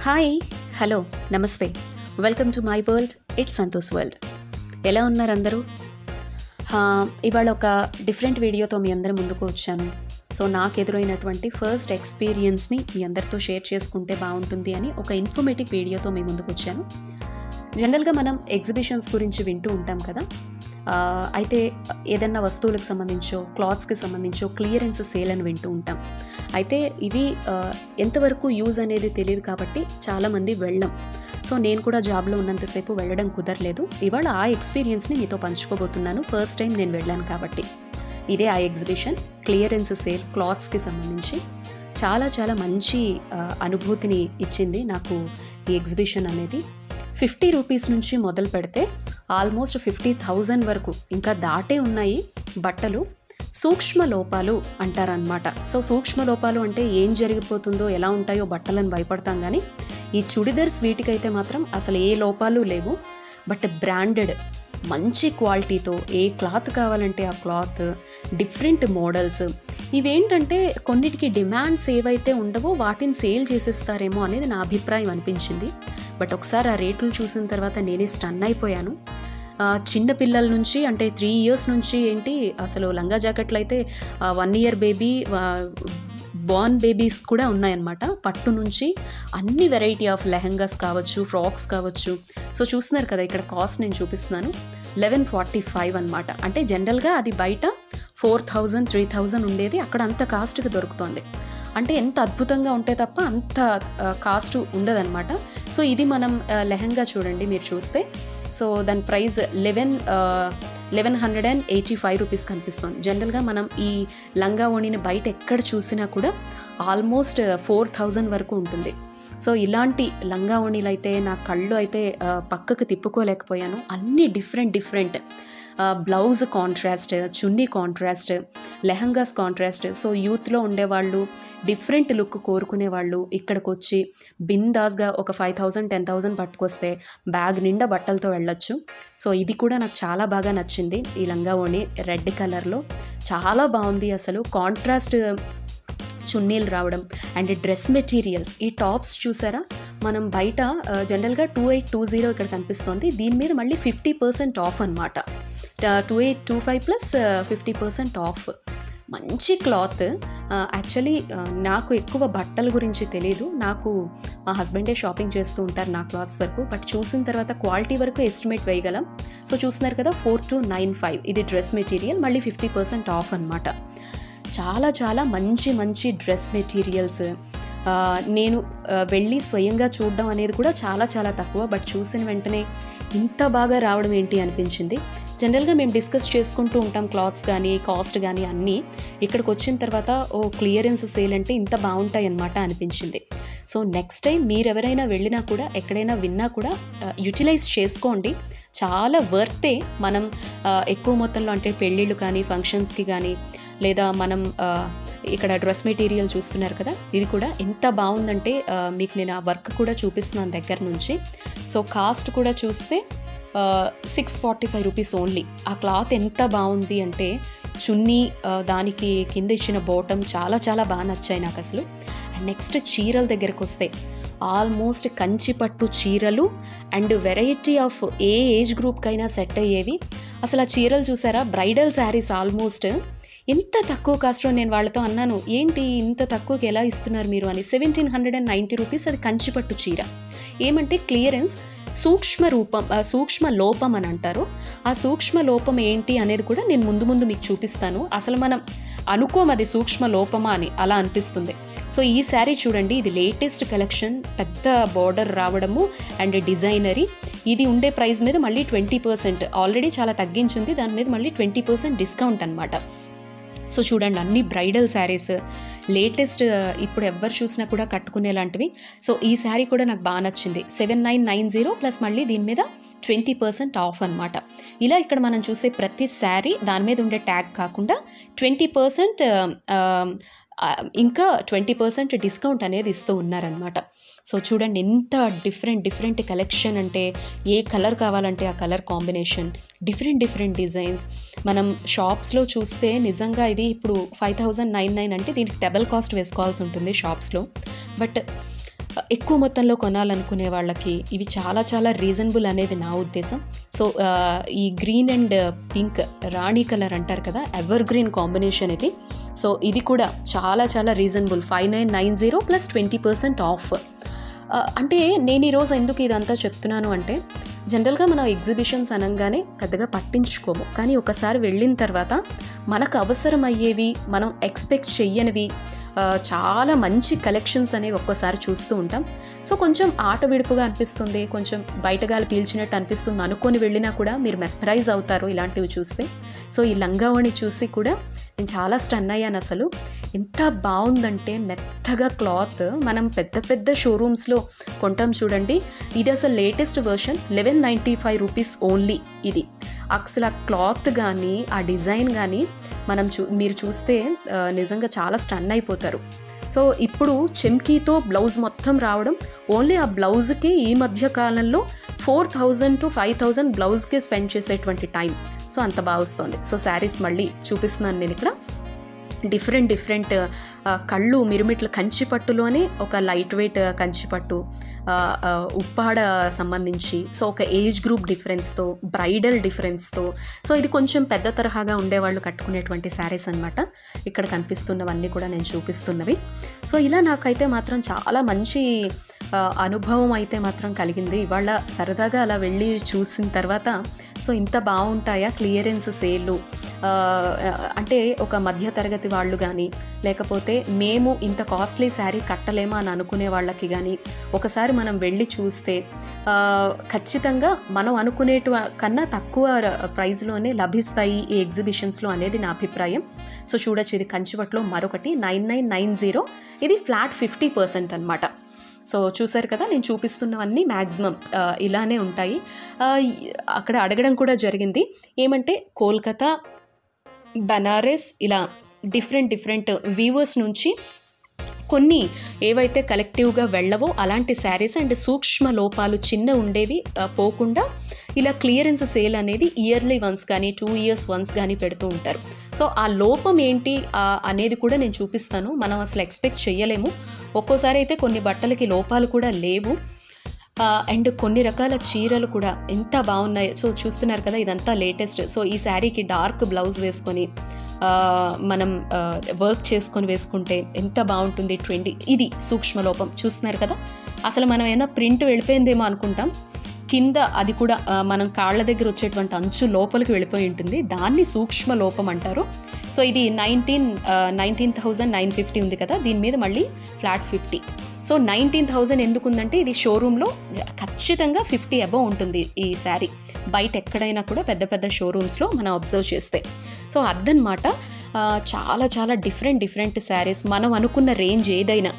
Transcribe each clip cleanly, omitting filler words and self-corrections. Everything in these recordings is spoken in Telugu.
హాయ్, హలో, నమస్తే. Welcome to my world. It's Santosh world. ఎలా ఉన్నారు అందరూ? ఇవాళ ఒక డిఫరెంట్ వీడియోతో మీ అందరి ముందుకు వచ్చాను. సో నాకు ఎదురైనటువంటి ఫస్ట్ ఎక్స్పీరియన్స్ని మీ అందరితో షేర్ చేసుకుంటే బాగుంటుంది అని ఒక ఇన్ఫర్మేటివ్ వీడియోతో మీ ముందుకు వచ్చాను. జనరల్గా మనం ఎగ్జిబిషన్స్ గురించి వింటూ ఉంటాం కదా. అయితే ఏదన్నా వస్తువులకు సంబంధించో క్లాత్స్కి సంబంధించో క్లియరెన్స్ సేల్ అని వింటూ ఉంటాం. అయితే ఇవి ఎంతవరకు యూజ్ అనేది తెలియదు కాబట్టి చాలామంది వెళ్ళం. సో నేను కూడా జాబ్లో ఉన్నంతసేపు వెళ్ళడం కుదరలేదు. ఇవాళ ఆ ఎక్స్పీరియన్స్ని మీతో పంచుకోబోతున్నాను. ఫస్ట్ టైం నేను వెళ్ళాను కాబట్టి. ఇదే ఆ ఎగ్జిబిషన్, క్లియరెన్స్ సేల్ క్లాత్స్కి సంబంధించి. చాలా మంచి అనుభూతిని ఇచ్చింది నాకు ఈ ఎగ్జిబిషన్ అనేది. 50 రూపీస్ నుంచి మొదలు పెడితే ఆల్మోస్ట్ 50,000 వరకు ఇంకా దాటే ఉన్నాయి బట్టలు. సూక్ష్మ లోపాలు అంటారనమాట. సో సూక్ష్మ లోపాలు అంటే ఏం జరిగిపోతుందో, ఎలా ఉంటాయో బట్టలను భయపడతాం, కానీ ఈ చుడిదర్స్ వీటికైతే మాత్రం అసలు ఏ లోపాలు లేవు. బట్ బ్రాండెడ్, మంచి క్వాలిటీతో ఏ క్లాత్ కావాలంటే ఆ క్లాత్, డిఫరెంట్ మోడల్స్. ఇవేంటంటే కొన్నిటికి డిమాండ్స్ ఏవైతే ఉండవో వాటిని సేల్ చేసేస్తారేమో అనేది నా అభిప్రాయం అనిపించింది. బట్ ఒకసారి ఆ రేట్లు చూసిన తర్వాత నేనే స్టన్ అయిపోయాను. చిన్న పిల్లల నుంచి, అంటే 3 years నుంచి ఏంటి అసలు లంగా జాకెట్లు అయితే 1 year బేబీ, బార్న్ బేబీస్ కూడా ఉన్నాయన్నమాట. పట్టు నుంచి అన్ని వెరైటీ ఆఫ్ లెహంగాస్ కావచ్చు, ఫ్రాక్స్ కావచ్చు. సో చూస్తున్నారు కదా, ఇక్కడ కాస్ట్ నేను చూపిస్తున్నాను. 1145 అనమాట. అంటే జనరల్గా అది బయట 4000, 3000 ఉండేది, అక్కడ అంత కాస్ట్కి దొరుకుతుంది. అంటే ఎంత అద్భుతంగా ఉంటే తప్ప అంత కాస్ట్ ఉండదన్నమాట. సో ఇది మనం లెహంగా చూడండి మీరు చూస్తే. సో దాని ప్రైస్ 1185 రూపీస్ కనిపిస్తుంది. జనరల్గా మనం ఈ లంగా ఓణిని బయట ఎక్కడ చూసినా కూడా ఆల్మోస్ట్ 4000 వరకు ఉంటుంది. సో ఇలాంటి లంగా ఓణీలు అయితే నా కళ్ళు అయితే పక్కకు తిప్పుకోలేకపోయాను. అన్నీ డిఫరెంట్ బ్లౌజ్ కాంట్రాస్ట్, చున్నీ కాంట్రాస్ట్, లెహంగాస్ కాంట్రాస్ట్. సో యూత్లో ఉండేవాళ్ళు, డిఫరెంట్ లుక్ కోరుకునే వాళ్ళు ఇక్కడికి వచ్చి బిందాస్గా ఒక 5000, 10,000 పట్టుకొస్తే బ్యాగ్ నిండా బట్టలతో వెళ్ళొచ్చు. సో ఇది కూడా నాకు చాలా బాగా నచ్చింది. ఈ లంగా ఓణి రెడ్ కలర్లో చాలా బాగుంది. అసలు కాంట్రాస్ట్ చున్నీలు రావడం అండ్ డ్రెస్ మెటీరియల్స్. ఈ టాప్స్ చూసారా, మనం బయట జనరల్గా 2820 ఇక్కడ కనిపిస్తుంది. దీని మీద మళ్ళీ 50% ఆఫ్ అనమాట. 2825 ప్లస్ 50% ఆఫ్. మంచి క్లాత్. యాక్చువల్లీ నాకు ఎక్కువ బట్టల గురించి తెలీదు. నాకు మా హస్బెండే షాపింగ్ చేస్తూ ఉంటారు నా క్లాత్స్ వరకు. బట్ చూసిన తర్వాత క్వాలిటీ వరకు ఎస్టిమేట్ వేయగలం. సో చూస్తున్నారు కదా, 4295 ఇది డ్రెస్ మెటీరియల్, మళ్ళీ 50% ఆఫ్ అనమాట. చాలా మంచి డ్రెస్ మెటీరియల్స్. నేను వెళ్ళి స్వయంగా చూడడం అనేది కూడా చాలా తక్కువ. బట్ చూసిన వెంటనే ఇంత బాగా రావడం ఏంటి అనిపించింది. జనరల్గా మేము డిస్కస్ చేసుకుంటూ ఉంటాం క్లాత్స్ కానీ, కాస్ట్ కానీ అన్నీ. ఇక్కడికి వచ్చిన తర్వాత క్లియరెన్స్ సేల్ అంటే ఇంత బాగుంటాయి అన్నమాట అనిపించింది. సో నెక్స్ట్ టైం మీరెవరైనా వెళ్ళినా కూడా, ఎక్కడైనా విన్నా కూడా యూటిలైజ్ చేసుకోండి. చాలా వర్తే. మనం ఎక్కువ మొత్తంలో, అంటే పెళ్ళిళ్ళు కానీ, ఫంక్షన్స్కి కానీ, లేదా మనం ఇక్కడ డ్రెస్ మెటీరియల్ చూస్తున్నారు కదా, ఇది కూడా ఎంత బాగుందంటే మీకు నేను ఆ వర్క్ కూడా చూపిస్తున్నాను దగ్గర నుంచి. సో కాస్ట్ కూడా చూస్తే 645 రూపీస్ ఓన్లీ. ఆ క్లాత్ ఎంత బాగుంది అంటే చున్నీ, దానికి కింద ఇచ్చిన బాటమ్ చాలా బాగా నచ్చాయి నాకు అసలు. అండ్ నెక్స్ట్ చీరల దగ్గరకు వస్తే ఆల్మోస్ట్ కంచిపట్టు చీరలు and variety of a age గ్రూప్కైనా సెట్ అయ్యేవి. అసలు ఆ చీరలు చూసారా, బ్రైడల్ శారీస్ ఆల్మోస్ట్ ఎంత తక్కువ కాస్ట్లో. నేను వాళ్ళతో అన్నాను, ఏంటి ఇంత తక్కువకి ఎలా ఇస్తున్నారు మీరు అని. 1790 రూపీస్ అది కంచిపట్టు చీర. ఏమంటే క్లియరెన్స్, సూక్ష్మ లోపం అని అంటారు. ఆ సూక్ష్మ లోపం ఏంటి అనేది కూడా నేను ముందు మీకు చూపిస్తాను. అసలు మనం అనుకోం అది సూక్ష్మ లోపమా అని, అలా అనిపిస్తుంది. సో ఈ శారీ చూడండి, ఇది లేటెస్ట్ కలెక్షన్, పెద్ద బార్డర్ రావడము అండ్ డిజైనరీ. ఇది ఉండే ప్రైస్ మీద మళ్ళీ 20%, ఆల్రెడీ చాలా తగ్గించింది, దాని మీద మళ్ళీ 20% డిస్కౌంట్ అనమాట. సో చూడండి, అన్ని బ్రైడల్ శారీస్, లేటెస్ట్, ఇప్పుడు ఎవరు చూసినా కూడా కట్టుకునేలాంటివి. సో ఈ శారీ కూడా నాకు బాగా నచ్చింది. 7990 ప్లస్ మళ్ళీ దీని మీద 20% ఆఫ్ అనమాట. ఇలా ఇక్కడ మనం చూసే ప్రతి శారీ దాని మీద ఉండే ట్యాగ్ కాకుండా 20% ఇంకా 20% డిస్కౌంట్ అనేది ఇస్తూ ఉన్నారనమాట. సో చూడండి ఎంత డిఫరెంట్ కలెక్షన్, అంటే ఏ కలర్ కావాలంటే ఆ కలర్ కాంబినేషన్, డిఫరెంట్ డిజైన్స్. మనం షాప్స్లో చూస్తే నిజంగా ఇది ఇప్పుడు 5099 అంటే దీనికి డబల్ కాస్ట్ వేసుకోవాల్సి ఉంటుంది షాప్స్లో. బట్ ఎక్కువ మొత్తంలో కొనాలనుకునే వాళ్ళకి ఇవి చాలా చాలా రీజనబుల్ అనేది నా ఉద్దేశం. సో ఈ green and pink Rani colour అంటారు కదా, ఎవర్ గ్రీన్ కాంబినేషన్ ఇది. సో ఇది కూడా చాలా చాలా రీజనబుల్, 5990 ప్లస్ 20% ఆఫ్. అంటే నేను ఈరోజు ఎందుకు ఇదంతా చెప్తున్నాను అంటే, జనరల్గా మనం ఎగ్జిబిషన్స్ అనగానే పెద్దగా పట్టించుకోము, కానీ ఒకసారి వెళ్ళిన తర్వాత మనకు అవసరమయ్యేవి, మనం ఎక్స్పెక్ట్ చెయ్యనివి చాలా మంచి కలెక్షన్స్ అనేవి ఒక్కోసారి చూస్తూ ఉంటాం. సో కొంచెం ఆట విడుపుగా అనిపిస్తుంది, కొంచెం బయటగాలి పీల్చినట్టు అనిపిస్తుంది అనుకొని వెళ్ళినా కూడా మీరు మెస్మరైజ్ అవుతారు ఇలాంటివి చూస్తే. సో ఈ లంగావణి చూసి కూడా నేను చాలా స్టన్ అయ్యాను. అసలు ఎంత బాగుందంటే, మెత్తగా క్లాత్ మనం పెద్ద పెద్ద షోరూమ్స్లో కొంటాం చూడండి, ఇది అసలు లేటెస్ట్ వర్షన్, 1195 రూపీస్ ఓన్లీ ఇది. అసలు ఆ క్లాత్ కానీ ఆ డిజైన్ కానీ మీరు చూస్తే నిజంగా చాలా స్టన్ అయిపోతారు. సో ఇప్పుడు చెమ్కీతో బ్లౌజ్ మొత్తం రావడం, ఓన్లీ ఆ బ్లౌజ్కి ఈ మధ్య కాలంలో 4000 to 5000 బ్లౌజ్కి స్పెండ్ చేసేటువంటి టైం. సో అంత బాగా వస్తుంది. సో శారీస్ మళ్ళీ చూపిస్తున్నాను నేను ఇక్కడ. డిఫరెంట్ కళ్ళు మిరుమిట్ల కంచిపట్టులోనే ఒక లైట్ వెయిట్ కంచిపట్టు, ఉప్పాడ సంబంధించి, సో ఒక ఏజ్ గ్రూప్ డిఫరెన్స్తో, బ్రైడల్ డిఫరెన్స్తో. సో ఇది కొంచెం పెద్ద తరహాగా ఉండేవాళ్ళు కట్టుకునేటువంటి శారీస్ అనమాట. ఇక్కడ కనిపిస్తున్నవన్నీ కూడా నేను చూపిస్తున్నవి. సో ఇలా నాకైతే మాత్రం చాలా మంచి అనుభవం అయితే మాత్రం కలిగింది. ఇవాళ సరదాగా అలా వెళ్ళి చూసిన తర్వాత, సో ఇంత బాగుంటాయా క్లియరెన్స్ సేలు, అంటే ఒక మధ్యతరగతి వాళ్ళు కానీ, లేకపోతే మేము ఇంత కాస్ట్లీ శారీ కట్టలేమా అని అనుకునే వాళ్ళకి కానీ ఒకసారి మనం వెళ్ళి చూస్తే ఖచ్చితంగా మనం అనుకునేటు కన్నా తక్కువ ప్రైస్లోనే లభిస్తాయి ఈ ఎగ్జిబిషన్స్లో అనేది నా అభిప్రాయం. సో చూడొచ్చు, ఇది కంచిపట్టులో మరొకటి 9990, ఇది ఫ్లాట్ 50% అనమాట. సో చూసారు కదా, నేను చూపిస్తున్నవన్నీ మ్యాక్సిమం ఇలానే ఉంటాయి. అక్కడ అడగడం కూడా జరిగింది, ఏమంటే కోల్కతా, బనారస్, ఇలా డిఫరెంట్ వీవర్స్ నుంచి కొన్ని ఏవైతే కలెక్టివ్గా వెళ్ళవో అలాంటి శారీస్ అండ్ సూక్ష్మ లోపాలు చిన్న ఉండేవి పోకుండా ఇలా క్లియరెన్స్ సేల్ అనేది ఇయర్లీ వన్స్ కానీ 2 years వన్స్ కానీ పెడుతూ ఉంటారు. సో ఆ లోపం ఏంటి అనేది కూడా నేను చూపిస్తాను. మనం అసలు ఎక్స్పెక్ట్ చేయలేము. ఒక్కోసారి అయితే కొన్ని బట్టలకి లోపాలు కూడా లేవు. అండ్ కొన్ని రకాల చీరలు కూడా ఎంత బాగున్నాయో. సో చూస్తున్నారు కదా, ఇదంతా లేటెస్ట్. సో ఈ శారీకి డార్క్ బ్లౌజ్ వేసుకొని మనం వర్క్ చేసుకొని వేసుకుంటే ఎంత బాగుంటుంది, ట్రెండీ. ఇది సూక్ష్మలోపం చూస్తున్నారు కదా, అసలు మనం ఏమైనా ప్రింట్ వెళ్ళిపోయిందేమో అనుకుంటాం, కింద అది కూడా మనం కాళ్ళ దగ్గర వచ్చేటువంటి అంచు లోపలికి వెళ్ళిపోయి ఉంటుంది, దాన్ని సూక్ష్మ లోపం అంటారు. సో ఇది 19,950 ఉంది కదా, దీని మీద మళ్ళీ ఫ్లాట్ 50. సో 19,000 ఎందుకు ఉందంటే, ఇది షోరూంలో ఖచ్చితంగా 50 అబవ్ ఉంటుంది ఈ శారీ, బయట ఎక్కడైనా కూడా పెద్ద పెద్ద షోరూమ్స్లో మనం అబ్జర్వ్ చేస్తే. సో అదనమాట, చాలా చాలా డిఫరెంట్ శారీస్. మనం అనుకున్న రేంజ్ ఏదైనా,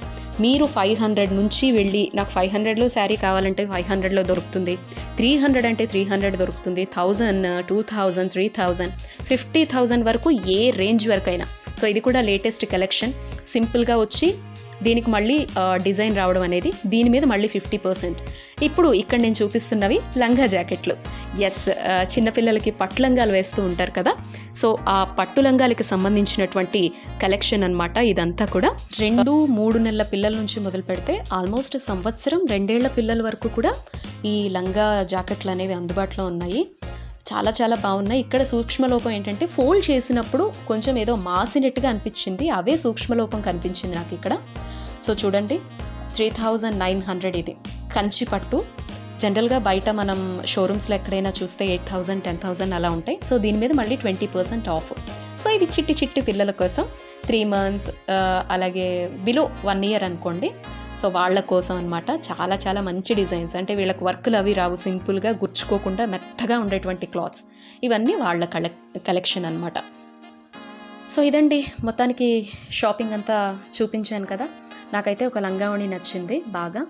మీరు 500 నుంచి వెళ్ళి నాకు 500లో శారీ కావాలంటే 500లో దొరుకుతుంది, 300 అంటే 300 దొరుకుతుంది, 1000, 2000, 3000, 50,000 వరకు ఏ రేంజ్ వరకైనా. సో ఇది కూడా లేటెస్ట్ కలెక్షన్, సింపుల్గా వచ్చి దీనికి మళ్ళీ డిజైన్ రావడం అనేది, దీని మీద మళ్ళీ 50%. ఇప్పుడు ఇక్కడ నేను చూపిస్తున్నవి లంగా జాకెట్లు. ఎస్, చిన్నపిల్లలకి పట్టు లంగాలు వేస్తూ ఉంటారు కదా, సో ఆ పట్టు లంగాలకి సంబంధించినటువంటి కలెక్షన్ అనమాట ఇదంతా కూడా. 2-3 నెలల పిల్లల నుంచి మొదలు పెడితే ఆల్మోస్ట్ సంవత్సరం 2 ఏళ్ల పిల్లల వరకు కూడా ఈ లంగా జాకెట్లు అనేవి అందుబాటులో ఉన్నాయి. చాలా చాలా బాగున్నాయి. ఇక్కడ సూక్ష్మలోపం ఏంటంటే, ఫోల్డ్ చేసినప్పుడు కొంచెం ఏదో మాసినట్టుగా అనిపించింది, అవే సూక్ష్మలోపం కనిపించింది నాకు ఇక్కడ. సో చూడండి, 3,900 ఇది కంచి పట్టు. జనరల్గా బయట మనం షోరూమ్స్లో ఎక్కడైనా చూస్తే 8,000, 10,000 అలా ఉంటాయి. సో దీని మీద మళ్ళీ 20% ఆఫ్. సో ఇది చిట్టి పిల్లల కోసం 3 months, అలాగే బిలో 1 year అనుకోండి. సో వాళ్ళ కోసం అనమాట. చాలా చాలా మంచి డిజైన్స్, అంటే వీళ్ళకి వర్క్లు అవి రావు, సింపుల్గా గుర్చుకోకుండా మెత్తగా ఉండేటువంటి క్లాత్స్, ఇవన్నీ వాళ్ళ కలెక్షన్ అనమాట. సో ఇదండి, మొత్తానికి షాపింగ్ అంతా చూపించాను కదా. నాకైతే ఒక లంగావణి నచ్చింది బాగా.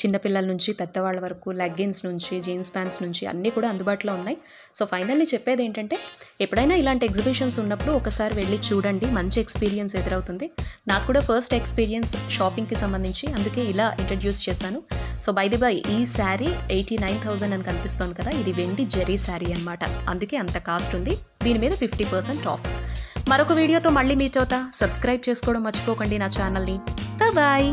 చిన్నపిల్లల నుంచి పెద్దవాళ్ళ వరకు, లెగ్గిన్స్ నుంచి జీన్స్ ప్యాంట్స్ నుంచి అన్నీ కూడా అందుబాటులో ఉన్నాయి. సో ఫైనల్లీ చెప్పేది ఏంటంటే, ఎప్పుడైనా ఇలాంటి ఎగ్జిబిషన్స్ ఉన్నప్పుడు ఒకసారి వెళ్ళి చూడండి, మంచి ఎక్స్పీరియన్స్ ఎదురవుతుంది. నాకు కూడా ఫస్ట్ ఎక్స్పీరియన్స్ షాపింగ్కి సంబంధించి, అందుకే ఇలా ఇంట్రడ్యూస్ చేశాను. సో బై ఈ శారీ 89,000 అని కనిపిస్తుంది కదా, ఇది వెండి జెరీ శారీ అనమాట, అందుకే అంత కాస్ట్ ఉంది. దీని మీద 50% ఆఫ్. మరొక వీడియోతో మళ్ళీ మీట్ అవుతా. సబ్స్క్రైబ్ చేసుకోవడం మర్చిపోకండి నా ఛానల్ని. బాయ్.